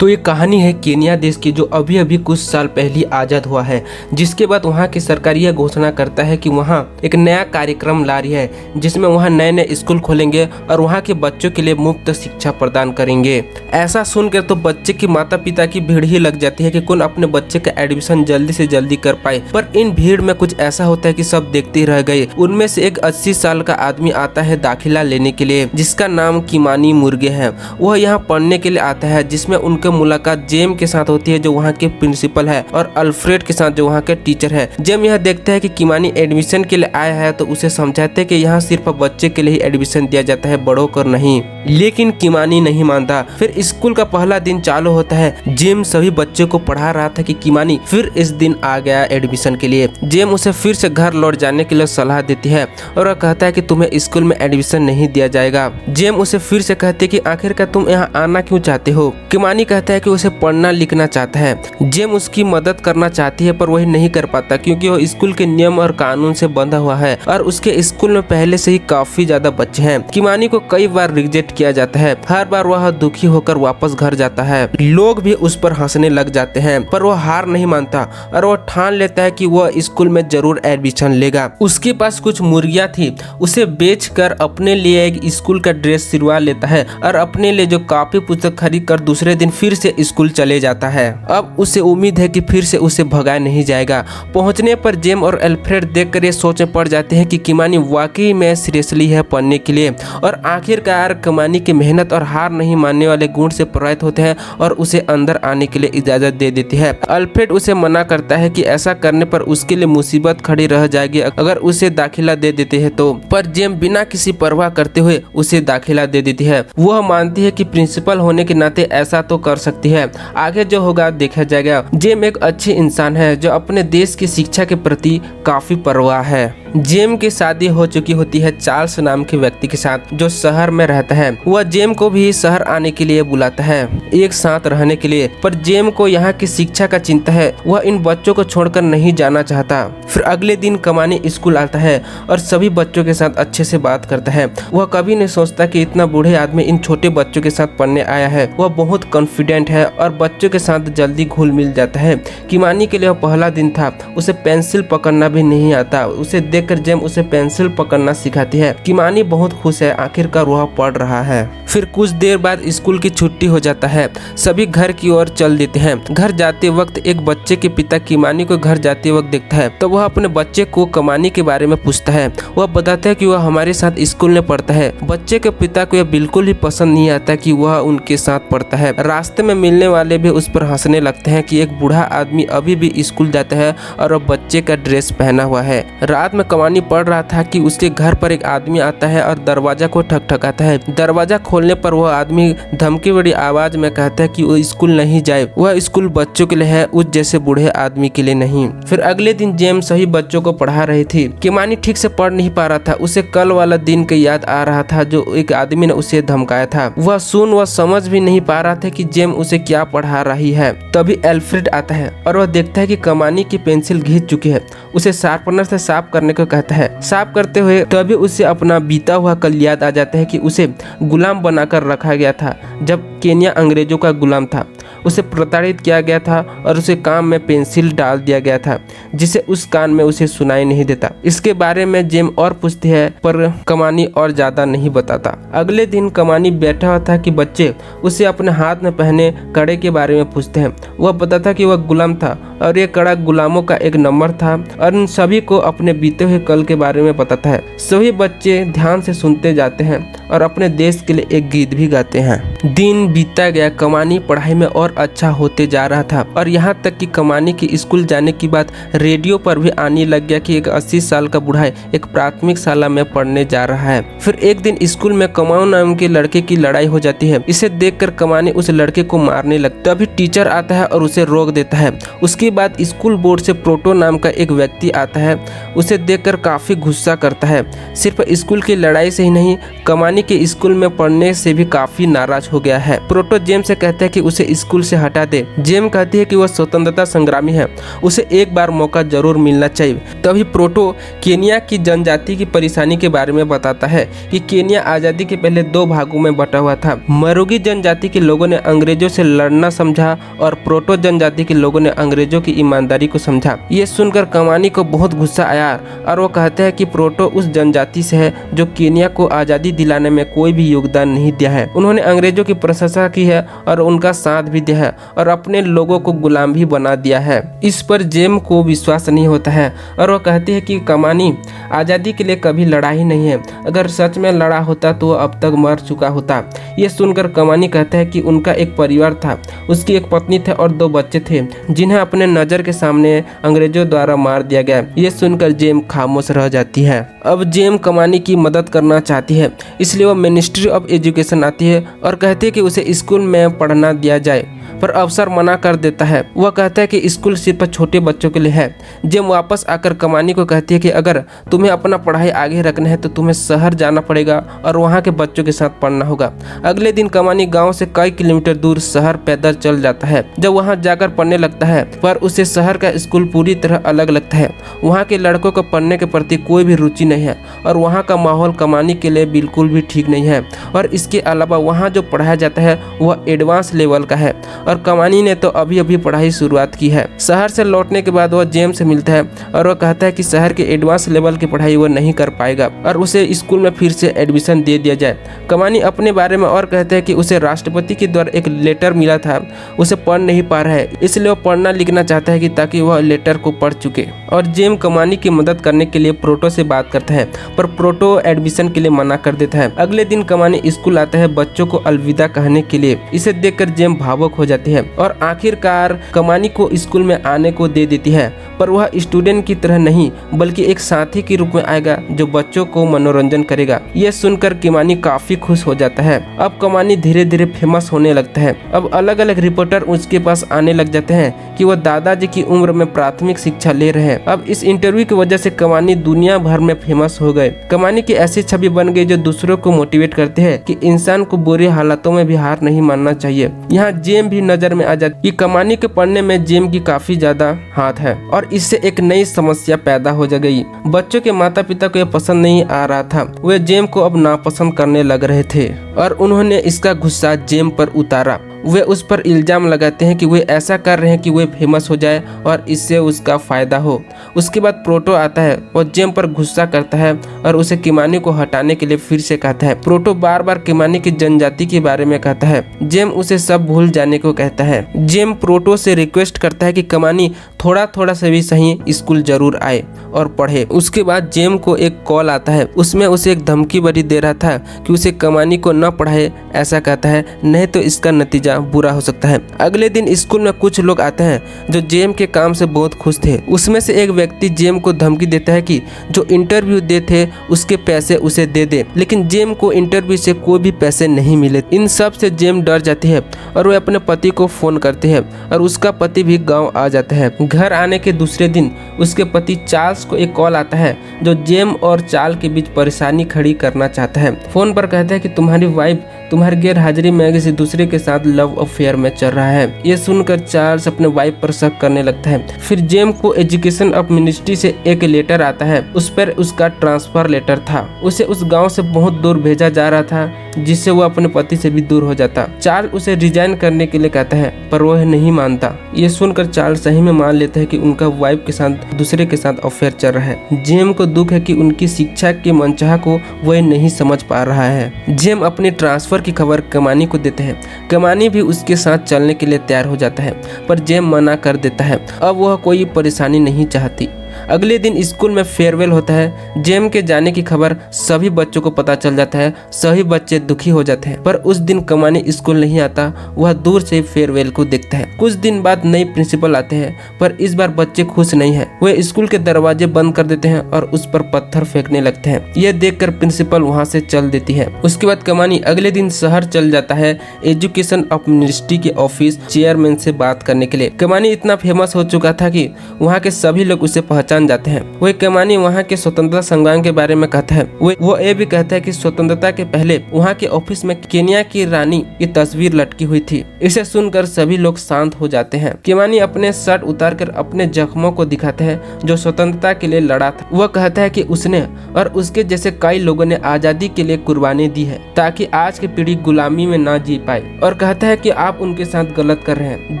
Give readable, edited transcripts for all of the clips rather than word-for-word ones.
तो ये कहानी है केन्या देश की, जो अभी अभी कुछ साल पहले आज़ाद हुआ है, जिसके बाद वहाँ की सरकार यह घोषणा करता है कि वहाँ एक नया कार्यक्रम ला रही है, जिसमें वहाँ नए नए स्कूल खोलेंगे और वहाँ के बच्चों के लिए मुफ्त शिक्षा प्रदान करेंगे। ऐसा सुनकर तो बच्चे की माता पिता की भीड़ ही लग जाती है कि कौन अपने बच्चे का एडमिशन जल्दी से जल्दी कर पाए। पर इन भीड़ में कुछ ऐसा होता है कि सब देखते ही रह गए। उनमें से एक 80 साल का आदमी आता है दाखिला लेने के लिए, जिसका नाम किमानी मुर्गे है। वह यहाँ पढ़ने के लिए आता है, जिसमें उनके मुलाकात जेम के साथ होती है, जो वहाँ के प्रिंसिपल है, और अल्फ्रेड के साथ, जो वहाँ के टीचर है। जेम यह देखता है कि किमानी एडमिशन के लिए आया है, तो उसे समझाते हैं कि यहाँ सिर्फ बच्चे के लिए ही एडमिशन दिया जाता है, बड़ों को नहीं। लेकिन किमानी नहीं मानता। फिर स्कूल का पहला दिन चालू होता है। जेम सभी बच्चों को पढ़ा रहा था कि किमानी फिर इस दिन आ गया एडमिशन के लिए। जेम उसे फिर से घर लौट जाने के लिए सलाह देती है और वह कहता है कि तुम्हें स्कूल में एडमिशन नहीं दिया जाएगा। जेम उसे फिर से कहते हैं कि आखिरकार तुम यहाँ आना क्यों चाहते हो। किमानी कहता है कि उसे पढ़ना लिखना चाहता है। जेम उसकी मदद करना चाहती है, पर वही नहीं कर पाता क्योंकि वह स्कूल के नियम और कानून से बंधा हुआ है और उसके स्कूल में पहले से ही काफी ज्यादा बच्चे हैं। किमानी को कई बार रिजेक्ट किया जाता है। हर बार वह दुखी होकर वापस घर जाता है। लोग भी उस पर हंसने लग जाते हैं, पर वह हार नहीं मानता और वह ठान लेता है कि वह स्कूल में जरूर एडमिशन लेगा। उसके पास कुछ मुर्गियां थी, उसे बेचकर अपने लिए एक स्कूल का ड्रेस सिलवा लेता है और अपने लिए जो कॉपी पुस्तक खरीद कर दूसरे दिन फिर से स्कूल चले जाता है। अब उसे उम्मीद है कि फिर से उसे भगाया नहीं जाएगा। पहुंचने पर जेम और अल्फ्रेड देखकर ये सोच में पड़ जाते हैं कि किमानी वाकई में सीरियसली है पढ़ने के लिए, और आखिरकार किमानी की मेहनत और हार नहीं मानने वाले गुण से प्रभावित होते हैं और उसे अंदर आने के लिए इजाजत दे देती है। अल्फ्रेड उसे मना करता है कि ऐसा करने पर उसके लिए मुसीबत खड़ी रह जाएगी अगर उसे दाखिला दे देते हैं तो, पर जेम बिना किसी परवाह करते हुए उसे दाखिला दे देती है। वह मानती है कि प्रिंसिपल होने के नाते ऐसा तो कर सकती है, आगे जो होगा देखा जाएगा। जेम एक अच्छी इंसान है जो अपने देश की शिक्षा के प्रति काफी परवाह है। जेम की शादी हो चुकी होती है चार्ल्स नाम के व्यक्ति के साथ, जो शहर में रहता है। वह जेम को भी शहर आने के लिए बुलाता है, एक साथ रहने के लिए, पर जेम को यहाँ की शिक्षा का चिंता है। वह इन बच्चों को छोड़कर नहीं जाना चाहता। फिर अगले दिन किमानी स्कूल आता है और सभी बच्चों के साथ अच्छे से बात करता है। वह कभी नहीं सोचता कि इतना बूढ़े आदमी इन छोटे बच्चों के साथ पढ़ने आया है। वह बहुत कॉन्फिडेंट है और बच्चों के साथ जल्दी घुल मिल जाता है। किमानी के लिए पहला दिन था, उसे पेंसिल पकड़ना भी नहीं आता। उसे देखकर जेम उसे पेंसिल पकड़ना सिखाती है। किमानी बहुत खुश है, आखिरकार वह पढ़ रहा है। फिर कुछ देर बाद स्कूल की छुट्टी हो जाता है। सभी घर की ओर चल देते हैं। घर जाते वक्त एक बच्चे के पिता किमानी को घर जाते वक्त देखता है, तो वह अपने बच्चे को किमानी के बारे में पूछता है। वह बताता है कि वह हमारे साथ स्कूल में पढ़ता है। बच्चे के पिता को यह बिल्कुल ही पसंद नहीं आता कि वह उनके साथ पढ़ता है। रास्ते में मिलने वाले भी उस पर हंसने लगते हैं कि एक बूढ़ा आदमी अभी भी स्कूल जाता है और वह बच्चे का ड्रेस पहना हुआ है। रात में किमानी पढ़ रहा था कि उसके घर पर एक आदमी आता है और दरवाजा को ठकठकाता है। दरवाजा खोलने पर वह आदमी धमकी भरी आवाज में कहता है कि वो स्कूल नहीं जाए, वह स्कूल बच्चों के लिए है, उस जैसे बूढ़े आदमी के लिए नहीं। फिर अगले दिन जेम सभी बच्चों को पढ़ा रही थी। किमानी ठीक से पढ़ नहीं पा रहा था। उसे कल वाला दिन की याद आ रहा था जो एक आदमी ने उसे धमकाया था। वह समझ भी नहीं पा रहा था कि जेम उसे क्या पढ़ा रही है। तभी अल्फ्रेड आता है और वह देखता है कि किमानी की पेंसिल घिस चुकी है। उसे शार्पनर से साफ करने को कहता है। साफ करते हुए तभी उसे अपना बीता हुआ कल याद आ जाता है कि उसे गुलाम बनाकर रखा गया था जब केन्या अंग्रेजों का गुलाम था। उसे प्रताड़ित किया गया था और उसे कान में पेंसिल डाल दिया गया था, जिसे उस कान में उसे सुनाई नहीं देता। इसके बारे में जेम और पूछती है, पर किमानी और ज्यादा नहीं बताता। अगले दिन किमानी बैठा हुआ था कि बच्चे उसे अपने हाथ में पहने कड़े के बारे में पूछते हैं। वह बताता कि वह गुलाम था और ये कड़ा गुलामों का एक नंबर था और उन सभी को अपने बीते हुए कल के बारे में बताता है। सभी बच्चे ध्यान से सुनते जाते हैं और अपने देश के लिए एक गीत भी गाते हैं। दिन बीता गया, किमानी पढ़ाई में और अच्छा होते जा रहा था और यहाँ तक कि किमानी की स्कूल जाने की बात रेडियो पर भी आने लग गया कि एक 80 साल का बूढ़ा एक प्राथमिक शाला में पढ़ने जा रहा है। फिर एक दिन स्कूल में कमाऊ नाम के लड़के की लड़ाई हो जाती है। इसे देखकर किमानी उस लड़के को मारने लगता है। तभी टीचर आता है और उसे रोक देता है। उसके बाद स्कूल बोर्ड से प्रोटो नाम का एक व्यक्ति आता है। उसे देखकर काफी गुस्सा करता है। सिर्फ स्कूल की लड़ाई से ही नहीं, किमानी कमानी के स्कूल में पढ़ने से भी काफी नाराज हो गया है। प्रोटो जेम्स से कहता है कि उसे स्कूल से हटा दे। जेम कहती है कि वह स्वतंत्रता संग्रामी है, उसे एक बार मौका जरूर मिलना चाहिए। तभी प्रोटो केनिया की जनजाति की परेशानी के बारे में बताता है कि केनिया आजादी के पहले 2 भागों में बटा हुआ था। मरुगी जनजाति के लोगों ने अंग्रेजों से लड़ना समझा और प्रोटो जनजाति के लोगों ने अंग्रेजों की ईमानदारी को समझा। ये सुनकर कमानी को बहुत गुस्सा आया और वो कहते हैं कि प्रोटो उस जनजाति से है जो केनिया को आजादी दिलाने में कोई भी योगदान नहीं दिया है। उन्होंने अंग्रेजों की प्रशंसा की है और उनका साथ भी दिया है और अपने लोगों को गुलाम भी बना दिया है। इस पर जेम को विश्वास नहीं होता है और वो कहती है कि कमानी आज़ादी के लिए कभी लड़ा ही नहीं है, अगर सच में लड़ा होता तो अब तक मर चुका होता। ये सुनकर कमानी कहता है कि उनका एक परिवार था, उसकी एक पत्नी थे और 2 बच्चे थे जिन्हें अपने नज़र के सामने अंग्रेजों द्वारा मार दिया गया। ये सुनकर जेम खामोश रह जाती है। अब जेम कमानी की मदद करना चाहती है, इसलिए वो मिनिस्ट्री ऑफ एजुकेशन आती है और कहती है कि उसे स्कूल में पढ़ना दिया जाए, पर अफसर मना कर देता है। वह कहता है कि स्कूल सिर्फ छोटे बच्चों के लिए है। जेम वापस आकर कमानी को कहती है कि अगर तुम्हें अपना पढ़ाई आगे रखना है तो तुम्हें शहर जाना पड़ेगा और वहाँ के बच्चों के साथ पढ़ना होगा। अगले दिन कमानी गांव से कई किलोमीटर दूर शहर पैदल चल जाता है। जब वहाँ जाकर पढ़ने लगता है पर उसे शहर का स्कूल पूरी तरह अलग लगता है। वहाँ के लड़कों को पढ़ने के प्रति कोई भी रुचि नहीं है और वहाँ का माहौल कमानी के लिए बिल्कुल भी ठीक नहीं है। और इसके अलावा वहाँ जो पढ़ाया जाता है वह एडवांस लेवल का है और कमानी ने तो अभी अभी पढ़ाई शुरुआत की है। शहर से लौटने के बाद वह जेम से मिलता है और वह कहता है कि शहर के एडवांस लेवल की पढ़ाई वह नहीं कर पाएगा और उसे स्कूल में फिर से एडमिशन दे दिया जाए। कमानी अपने बारे में और कहते हैं कि उसे राष्ट्रपति के द्वारा एक लेटर मिला था, उसे पढ़ नहीं पा रहा है, इसलिए वह पढ़ना लिखना चाहता है कि ताकि वह लेटर को पढ़ चुके। और जेम कमानी की मदद करने के लिए प्रोटो से बात करता है पर प्रोटो एडमिशन के लिए मना कर देता है। अगले दिन कमानी स्कूल आता है बच्चों को अलविदा कहने के लिए। इसे देखकर जेम भावुक हो जाती है और आखिरकार कमानी को स्कूल में आने को दे देती है, पर वह स्टूडेंट की तरह नहीं बल्कि एक साथी के रूप में आएगा जो बच्चों को मनोरंजन करेगा। यह सुनकर कमानी काफी खुश हो जाता है। अब कमानी धीरे धीरे फेमस होने लगता है। अब अलग अलग रिपोर्टर उसके पास आने लग जाते हैं कि वह दादाजी की उम्र में प्राथमिक शिक्षा ले रहे हैं। अब इस इंटरव्यू की वजह से कमानी दुनिया भर में फेमस हो गए। कमानी की ऐसी छवि बन गई जो दूसरों को मोटिवेट करते हैं कि इंसान को बुरे हालातों में भी हार नहीं मानना चाहिए। यहाँ जेम भी नजर में आ जाती कि कमानी के पढ़ने में जेम की काफी ज्यादा हाथ है और इससे एक नई समस्या पैदा हो जा गई। बच्चों के माता पिता को यह पसंद नहीं आ रहा था, वे जेम को अब नापसंद करने लग रहे थे और उन्होंने इसका गुस्सा जेम पर उतारा। वे उस पर इल्जाम लगाते हैं कि वे ऐसा कर रहे हैं कि वे फेमस हो जाए और इससे उसका फायदा हो। उसके बाद प्रोटो आता है और जेम पर गुस्सा करता है और उसे कमानी को हटाने के लिए फिर से कहता है। प्रोटो बार बार कमानी की जनजाति के बारे में कहता है। जेम उसे सब भूल जाने को कहता है। जेम प्रोटो से रिक्वेस्ट करता है कि कमानी थोड़ा थोड़ा से भी सही स्कूल जरूर आए और पढ़े। उसके बाद जेम को एक कॉल आता है, उसमें उसे एक धमकी भरी दे रहा था कि उसे कमानी को न पढ़ाए, ऐसा कहता है, नहीं तो इसका नतीजा बुरा हो सकता है। अगले दिन स्कूल में कुछ लोग आते हैं जो जेम के काम से बहुत खुश थे। उसमें से एक व्यक्ति जेम को धमकी देता है कि जो इंटरव्यू दे थे उसके पैसे उसे दे दे, लेकिन जेम को इंटरव्यू से कोई भी पैसे नहीं मिले। इन सब से जेम डर जाती है और वह अपने पति को फोन करती है और उसका पति भी गाँव आ जाता है। घर आने के दूसरे दिन उसके पति चार्ल्स को एक कॉल आता है जो जेम और चार्ल्स के बीच परेशानी खड़ी करना चाहता है। फोन पर कहता है कि तुम्हारी वाइफ तुम्हारी गैर हाजिरी में किसी दूसरे के साथ लव अफेयर में चल रहा है। ये सुनकर चार्ल्स अपने वाइफ पर शक करने लगता है। फिर जेम को एजुकेशन ऑफ मिनिस्ट्री से एक लेटर आता है, उस पर उसका ट्रांसफर लेटर था। उसे उस गांव से बहुत दूर भेजा जा रहा था जिससे वो अपने पति से भी दूर हो जाता। चार्ल्स उसे रिजाइन करने के लिए कहता है पर वह नहीं मानता। ये सुनकर चार्ल्स सही में मान लेता है कि उनका वाइफ के साथ दूसरे के साथ अफेयर चल रहा है। जेम को दुख है कि उनकी शिक्षा के मनचाह को वह नहीं समझ पा रहा है। जेम अपनी ट्रांसफर की खबर कमानी को देते हैं। कमानी भी उसके साथ चलने के लिए तैयार हो जाता है पर जेम मना कर देता है। अब वह कोई परेशानी नहीं चाहती। अगले दिन स्कूल में फेयरवेल होता है। जेम के जाने की खबर सभी बच्चों को पता चल जाता है। सभी बच्चे दुखी हो जाते हैं पर उस दिन कमानी स्कूल नहीं आता, वह दूर से फेयरवेल को देखता है। कुछ दिन बाद नई प्रिंसिपल आते हैं पर इस बार बच्चे खुश नहीं है। वे स्कूल के दरवाजे बंद कर देते हैं और उस पर पत्थर फेंकने लगते हैं। यह देखकर प्रिंसिपल वहाँ से चल देती है। उसके बाद कमानी अगले दिन शहर चल जाता है एजुकेशन ऑफ मिनिस्ट्री के ऑफिस चेयरमैन से बात करने के लिए। कमानी इतना फेमस हो चुका था कि वहाँ के सभी लोग उसे पहचान पहचान जाते हैं। वही केमानी वहाँ के स्वतंत्रता संग्राम के बारे में कहता है। वो ये भी कहता है कि स्वतंत्रता के पहले वहाँ के ऑफिस में केन्या की रानी की तस्वीर लटकी हुई थी। इसे सुनकर सभी लोग शांत हो जाते हैं। केमानी अपने शर्ट उतारकर अपने जख्मों को दिखाते हैं जो स्वतंत्रता के लिए लड़ा था। वह कहता है कि उसने और उसके जैसे कई लोगों ने आजादी के लिए कुर्बानी दी है ताकि आज की पीढ़ी गुलामी में ना जी पाए, और कहता है कि आप उनके साथ गलत कर रहे हैं।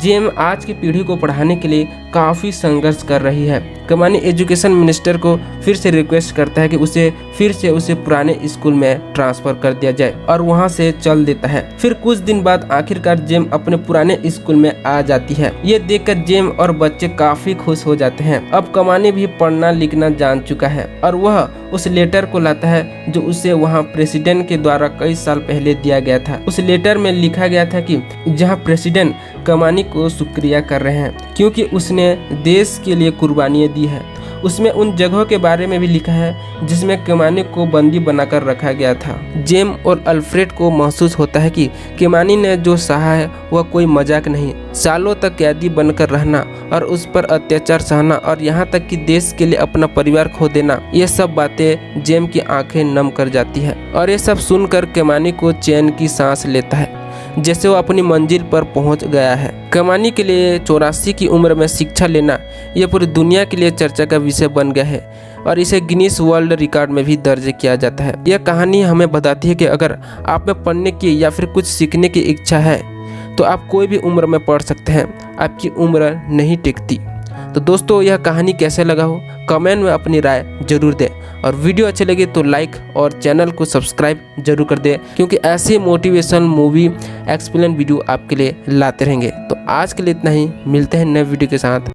जेम आज की पीढ़ी को पढ़ाने के लिए काफी संघर्ष कर रही है। केमानी एजुकेशन मिनिस्टर को फिर से रिक्वेस्ट करता है कि उसे पुराने स्कूल में ट्रांसफर कर दिया जाए और वहां से चल देता है। फिर कुछ दिन बाद आखिरकार जेम अपने पुराने स्कूल में आ जाती है। ये देखकर जेम और बच्चे काफी खुश हो जाते हैं। अब केमानी भी पढ़ना लिखना जान चुका है और वह उस लेटर को लाता है जो उसे वहाँ प्रेसिडेंट के द्वारा कई साल पहले दिया गया था। उस लेटर में लिखा गया था कि जहाँ प्रेसिडेंट केमानी को शुक्रिया कर रहे हैं क्योंकि उसने देश के लिए कुर्बानियाँ दी है। उसमें उन जगहों के बारे में भी लिखा है जिसमें केमानी को बंदी बनाकर रखा गया था। जेम और अल्फ्रेड को महसूस होता है कि केमानी ने जो सहा है वह कोई मजाक नहीं। सालों तक कैदी बनकर रहना और उस पर अत्याचार सहना और यहाँ तक कि देश के लिए अपना परिवार खो देना, ये सब बातें जेम की आंखें नम कर जाती है। और ये सब सुनकर केमानी को चैन की सांस लेता है जैसे वो अपनी मंजिल पर पहुंच गया है। केमानी के लिए 84 की उम्र में शिक्षा लेना यह पूरी दुनिया के लिए चर्चा का विषय बन गया है और इसे गिनीज वर्ल्ड रिकॉर्ड में भी दर्ज किया जाता है। यह कहानी हमें बताती है कि अगर आप में पढ़ने की या फिर कुछ सीखने की इच्छा है तो आप कोई भी उम्र में पढ़ सकते हैं। आपकी उम्र नहीं टिकती। तो दोस्तों, यह कहानी कैसे लगा हो कमेंट में अपनी राय जरूर दें, और वीडियो अच्छी लगी तो लाइक और चैनल को सब्सक्राइब जरूर कर दें क्योंकि ऐसे मोटिवेशनल मूवी एक्सप्लेन वीडियो आपके लिए लाते रहेंगे। तो आज के लिए इतना ही, मिलते हैं नए वीडियो के साथ।